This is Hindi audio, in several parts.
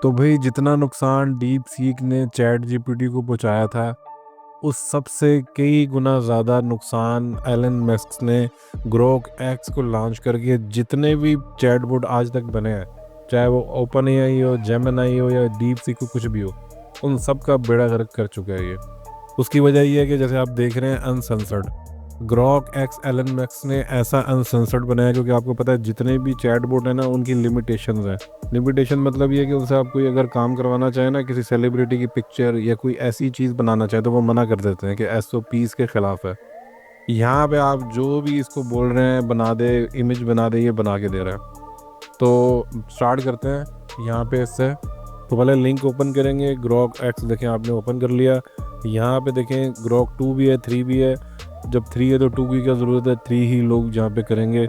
तो भाई जितना नुकसान डीप सीक ने चैट जीपीटी को पहुंचाया था, उस सबसे कई गुना ज़्यादा नुकसान एलन मस्क ने ग्रोक एक्स को लॉन्च करके जितने भी चैटबॉट आज तक बने हैं, चाहे वो ओपन एआई हो, जेमिनी हो या डीप सीक हो, कुछ भी हो, उन सब का बेड़ा गर्क कर चुका है ये। उसकी वजह ये है कि जैसे आप देख रहे हैं अनसेंसर्ड ग्रॉक एक्स एलन मैक्स ने ऐसा अनसेंसर्ड बनाया, क्योंकि आपको पता है जितने भी चैटबॉट है ना, उनकी लिमिटेशंस हैं। लिमिटेशन मतलब ये है कि उनसे आप कोई अगर काम करवाना चाहे ना, किसी सेलिब्रिटी की पिक्चर या कोई ऐसी चीज़ बनाना चाहे, तो वो मना कर देते हैं कि एसओपीज़ के ख़िलाफ़ है। यहाँ पे आप जो भी इसको बोल रहे हैं बना दे, इमेज बना दे, ये बना के दे रहा है। तो स्टार्ट करते हैं यहाँ पे इससे। तो पहले लिंक ओपन करेंगे, ग्रॉक एक्स देखें आपने ओपन कर लिया। यहाँ पे देखें ग्रॉक 2 भी है, 3 भी है। जब 3 है तो 2 की क्या ज़रूरत है, 3 ही लोग जहाँ पे करेंगे।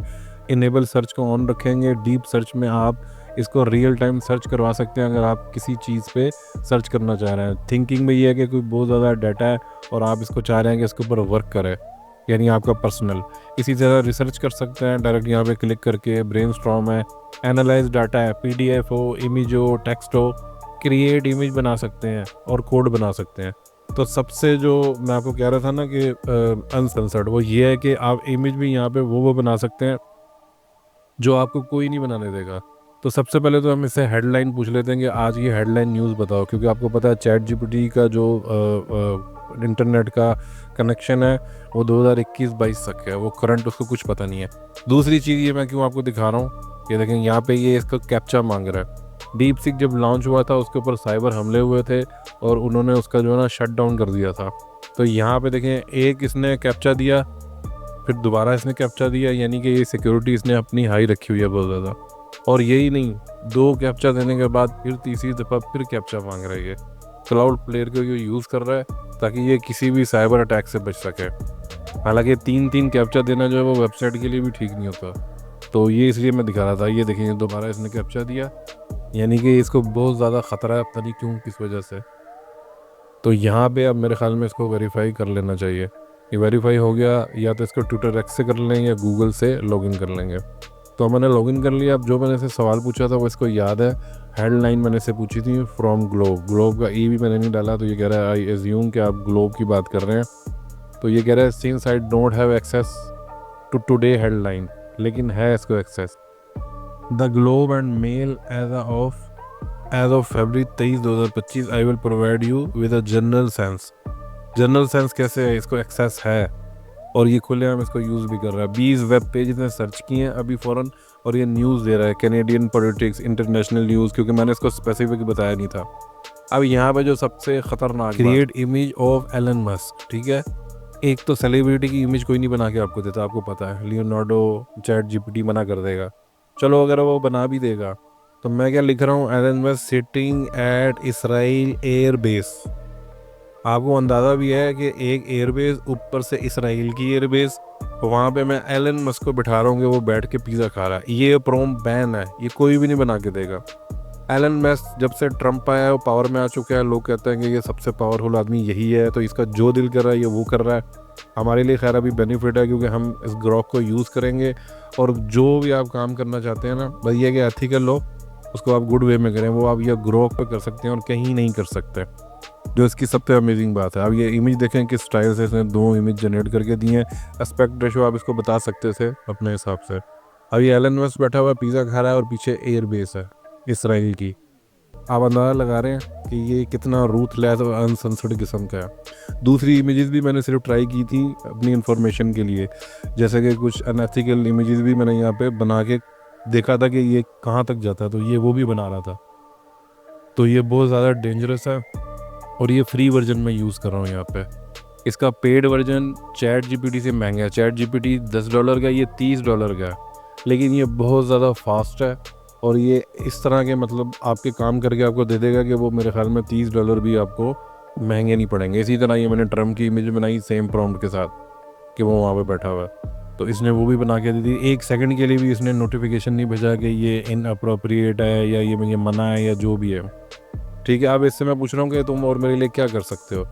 इनेबल सर्च को ऑन रखेंगे। डीप सर्च में आप इसको रियल टाइम सर्च करवा सकते हैं अगर आप किसी चीज़ पे सर्च करना चाह रहे हैं। थिंकिंग में ये है कि कोई बहुत ज़्यादा डाटा है और आप इसको चाह रहे हैं कि इसके ऊपर वर्क करे, यानी आपका पर्सनल। इसी तरह रिसर्च कर सकते हैं डायरेक्ट यहाँ पे क्लिक करके। ब्रेनस्टॉर्म है, एनालाइज डाटा है, पीडीएफ हो, इमेज हो, टेक्स्ट हो, क्रिएट इमेज बना सकते हैं और कोड बना सकते हैं। तो सबसे जो मैं आपको कह रहा था ना कि अनसेंसर्ड, वो ये है कि आप इमेज भी यहाँ पे वो बना सकते हैं जो आपको कोई नहीं बनाने देगा। तो सबसे पहले तो हम इससे हेडलाइन पूछ लेते हैं कि आज की हेडलाइन न्यूज़ बताओ, क्योंकि आपको पता है चैट जीपीटी का जो इंटरनेट का कनेक्शन है वो 2021-22 तक है, वो करंट उसको कुछ पता नहीं है। दूसरी चीज़ ये मैं क्यों आपको दिखा रहा हूँ, ये देखें यहाँ पे ये इसका कैप्चा मांग रहा है। डीप सीक जब लॉन्च हुआ था उसके ऊपर साइबर हमले हुए थे और उन्होंने उसका जो है ना शट डाउन कर दिया था। तो यहाँ पे देखें, एक इसने कैप्चा दिया, फिर दोबारा इसने कैप्चा दिया, यानी कि ये सिक्योरिटी इसने अपनी हाई रखी हुई है बहुत ज़्यादा। और यही नहीं, 2 कैप्चा देने के बाद फिर तीसरी दफ़ा फिर कैप्चा मांग रहा है। ये क्लाउड प्लेयर को ये यूज़ कर रहा है ताकि ये किसी भी साइबर अटैक से बच सके। हालांकि 3-3 कैप्चा देना जो है वो वेबसाइट के लिए भी ठीक नहीं होता। तो ये इसलिए मैं दिखा रहा था। ये देखेंगे दोबारा इसने कैप्चा दिया, यानी कि इसको बहुत ज़्यादा ख़तरा है, पता नहीं क्यों, किस वजह से। तो यहाँ पे अब मेरे ख्याल में इसको वेरीफाई कर लेना चाहिए। ये वेरीफाई हो गया, या तो इसको ट्विटर एक्स से कर लेंगे या गूगल से लॉगिन कर लेंगे। तो मैंने लॉगिन कर लिया। अब जो मैंने इसे सवाल पूछा था वो इसको याद है। हेडलाइन मैंने इसे पूछी थी फ्रॉम ग्लोब। ग्लोब का ई भी मैंने नहीं डाला, तो ये कह रहा है आई एज्यूम कि आप ग्लोब की बात कर रहे हैं। तो ये कह रहा है since I don't have access to today headline, लेकिन है इसको access. The Globe and Mail as of February 23, 2025 I will provide you with a general sense. General sense कैसे है, इसको एक्सेस है और ये खुले हम इसको यूज़ भी कर रहा है। 20 वेब पेज इसने सर्च किए हैं अभी फ़ौरन, और ये न्यूज़ दे रहा है, कैनेडियन पॉलिटिक्स, इंटरनेशनल न्यूज़, क्योंकि मैंने इसको स्पेसिफिक बताया नहीं था। अब यहाँ पे जो सबसे ख़तरनाक, create image of Elon Musk, ठीक है। एक तो सेलिब्रिटी की इमेज कोई नहीं बना के आपको देता, आपको पता है। लियोनार्डो चैट जीपीटी मना कर देगा। चलो अगर वो बना भी देगा तो मैं क्या लिख रहा हूँ, Elon Musk sitting at Israel air base. आपको अंदाज़ा भी है कि एक एयरबेस, ऊपर से इसराइल की एयरबेस, वहाँ पे मैं एलन मस्क को बिठा रहा हूँ कि वो बैठ के पिज़्ज़ा खा रहा है। ये प्रोम बैन है, ये कोई भी नहीं बना के देगा। एलन मस्क जब से ट्रम्प आया है वो पावर में आ चुका है। लोग कहते हैं कि ये सबसे पावरफुल आदमी यही है, तो इसका जो दिल कर रहा है ये वो कर रहा है। हमारे लिए खैर अभी बेनिफिट है, क्योंकि हम इस ग्रोक को यूज़ करेंगे और जो भी आप काम करना चाहते हैं ना, बस ये कि एथिकल लो, उसको आप गुड वे में करें। वो आप ये ग्रोक पे कर सकते हैं और कहीं नहीं कर सकते, जो इसकी सबसे अमेजिंग बात है। अब ये इमेज देखें किस स्टाइल से इसने 2 इमेज जनरेट करके दी हैं। एस्पेक्ट रेशो आप इसको बता सकते थे अपने हिसाब से। अब ये एलन मस्क बैठा हुआ पिज़्ज़ा खा रहा है और पीछे एयर बेस है इसराइल की। आप अंदाज़ा लगा रहे हैं कि ये कितना रूथलेस और अनसेंसर्ड किस्म का है। दूसरी इमेजेस भी मैंने सिर्फ ट्राई की थी अपनी इन्फॉर्मेशन के लिए, जैसे कि कुछ अनएथिकल इमेजेस भी मैंने यहाँ पे बना के देखा था कि ये कहाँ तक जाता है, तो ये वो भी बना रहा था। तो ये बहुत ज़्यादा डेंजरस है और ये फ्री वर्जन में यूज़ कर रहा हूँ यहाँ पे। इसका पेड वर्जन चैट जीपीटी से महंगा है। चैट जीपीटी $10 का, ये $30 का है, लेकिन ये बहुत ज़्यादा फास्ट है और ये इस तरह के मतलब आपके काम करके आपको दे देगा कि वो मेरे ख्याल में $30 भी आपको महंगे नहीं पड़ेंगे। इसी तरह ये मैंने ट्रम्प की इमेज बनाई सेम प्रॉम्प्ट के साथ कि वो वहाँ पे बैठा हुआ है, तो इसने वो भी बना के दी थी। 1 सेकंड के लिए भी इसने नोटिफिकेशन नहीं भेजा कि ये इनअप्रोप्रिएट है या ये मुझे मना है या जो भी है, ठीक है। अब इससे मैं पूछ रहा हूँ कि तुम और मेरे लिए क्या कर सकते हो,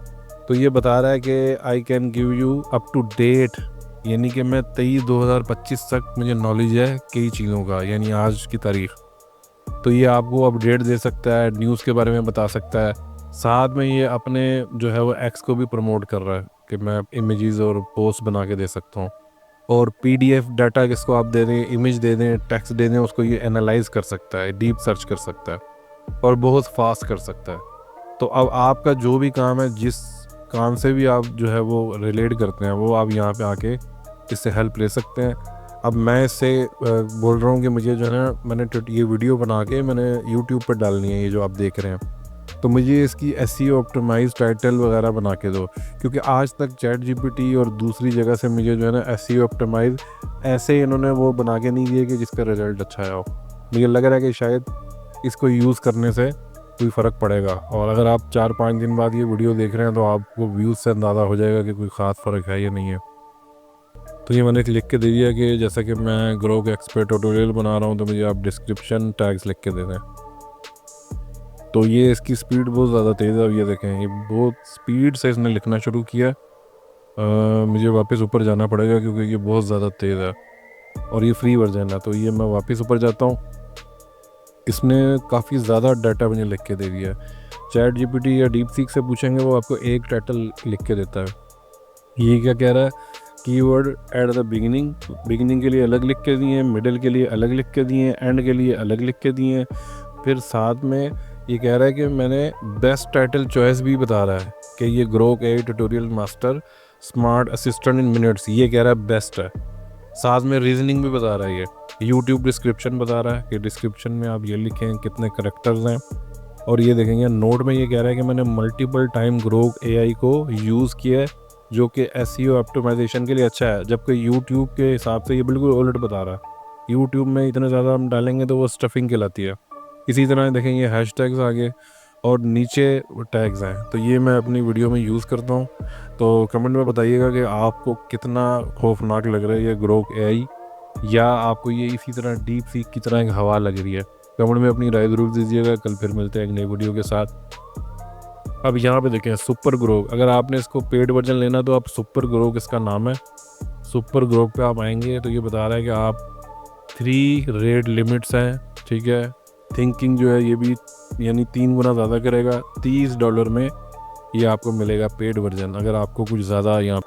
तो ये बता रहा है कि I can give you up to date, यानी कि मैं 23 2025 तक मुझे नॉलेज है कई चीज़ों का, यानी आज की तारीख। तो ये आपको अपडेट दे सकता है, न्यूज़ के बारे में बता सकता है। साथ में ये अपने जो है वो एक्स को भी प्रमोट कर रहा है कि मैं इमेजेस और पोस्ट बना के दे सकता हूँ। और पीडीएफ डाटा किसको आप दे दें, इमेज दे दें, टेक्स्ट दे दें, उसको ये एनालाइज कर सकता है, डीप सर्च कर सकता है और बहुत फास्ट कर सकता है। तो अब आपका जो भी काम है, जिस काम से भी आप जो है वो रिलेट करते हैं, वो आप यहाँ पे आके इससे हेल्प ले सकते हैं। अब मैं इससे बोल रहा हूँ कि मुझे जो है ना, मैंने ये वीडियो बना के मैंने यूट्यूब पर डालनी है, ये जो आप देख रहे हैं, तो मुझे इसकी एसईओ ऑप्टिमाइज टाइटल वगैरह बना के दो, क्योंकि आज तक चैट जीपीटी और दूसरी जगह से मुझे जो है ना एसईओ ऑप्टिमाइज ऐसे इन्होंने वो बना के नहीं दिए कि जिसका रिजल्ट अच्छा आया हो। मुझे लग रहा है कि शायद इसको यूज़ करने से कोई फ़र्क पड़ेगा। और अगर आप 4-5 दिन बाद ये वीडियो देख रहे हैं तो आपको व्यूज़ से अंदाज़ा हो जाएगा कि कोई ख़ास फ़र्क है या नहीं है। तो ये मैंने लिख के दे दिया कि जैसा कि मैं ग्रोक एक्सपर्ट ट्यूटोरियल बना रहा हूँ, तो मुझे आप डिस्क्रिप्शन टैग्स लिख के दे दें। तो ये इसकी स्पीड बहुत ज़्यादा तेज़ है। ये देखें, ये बहुत स्पीड से इसने लिखना शुरू किया। मुझे वापस ऊपर जाना पड़ेगा क्योंकि ये बहुत ज़्यादा तेज़ है और ये फ्री वर्जन है। तो ये मैं वापस ऊपर जाता हूँ। इसने काफ़ी ज़्यादा डाटा मुझे लिख के दे दिया है। चैट जीपीटी या डीप सीक से पूछेंगे, वो आपको एक टाइटल लिख के देता है। ये क्या कह रहा है, कीवर्ड एट द बिगिनिंग के लिए अलग लिख के दिए, मिडिल के लिए अलग लिख के दिए, एंड के लिए अलग लिख के दिए। फिर साथ में ये कह रहा है कि मैंने बेस्ट टाइटल चॉइस भी बता रहा है कि ये Grok AI tutorial master smart assistant in minutes, ये कह रहा है बेस्ट है। साथ में रीजनिंग भी बता रहा है। ये यूट्यूब डिस्क्रिप्शन बता रहा है कि डिस्क्रिप्शन में आप ये लिखें कितने करेक्टर्स हैं। और ये देखेंगे नोट में ये कह रहा है कि मैंने मल्टीपल टाइम ग्रोक एआई को यूज़ किया है, जो कि एसईओ ऑप्टिमाइजेशन के लिए अच्छा है। जबकि यूट्यूब के हिसाब से ये बिल्कुल उलट बता रहा है। यूट्यूब में इतने ज़्यादा हम डालेंगे तो वो स्टफिंग कहलाती है। इसी तरह देखेंगे हैशटैग्स आगे और नीचे टैग्स हैं। तो ये मैं अपनी वीडियो में यूज़ करता हूँ। तो कमेंट में बताइएगा कि आपको कितना खौफनाक लग रहा है ये ग्रोक एआई, या आपको ये इसी तरह डीप सीक की तरह एक हवा लग रही है। कमेंट में अपनी राय ज़रूर दीजिएगा। कल फिर मिलते हैं एक नई वीडियो के साथ। अब यहाँ पे देखें सुपर ग्रोक, अगर आपने इसको पेड वर्जन लेना तो आप सुपर ग्रोक, इसका नाम है सुपर ग्रोक पे आप आएंगे तो ये बता रहा है कि आप 3 रेट लिमिट्स हैं, ठीक है। थिंकिंग जो है ये भी यानी 3 गुना ज़्यादा करेगा। $30 में ये आपको मिलेगा पेड वर्जन, अगर आपको कुछ ज़्यादा यहाँ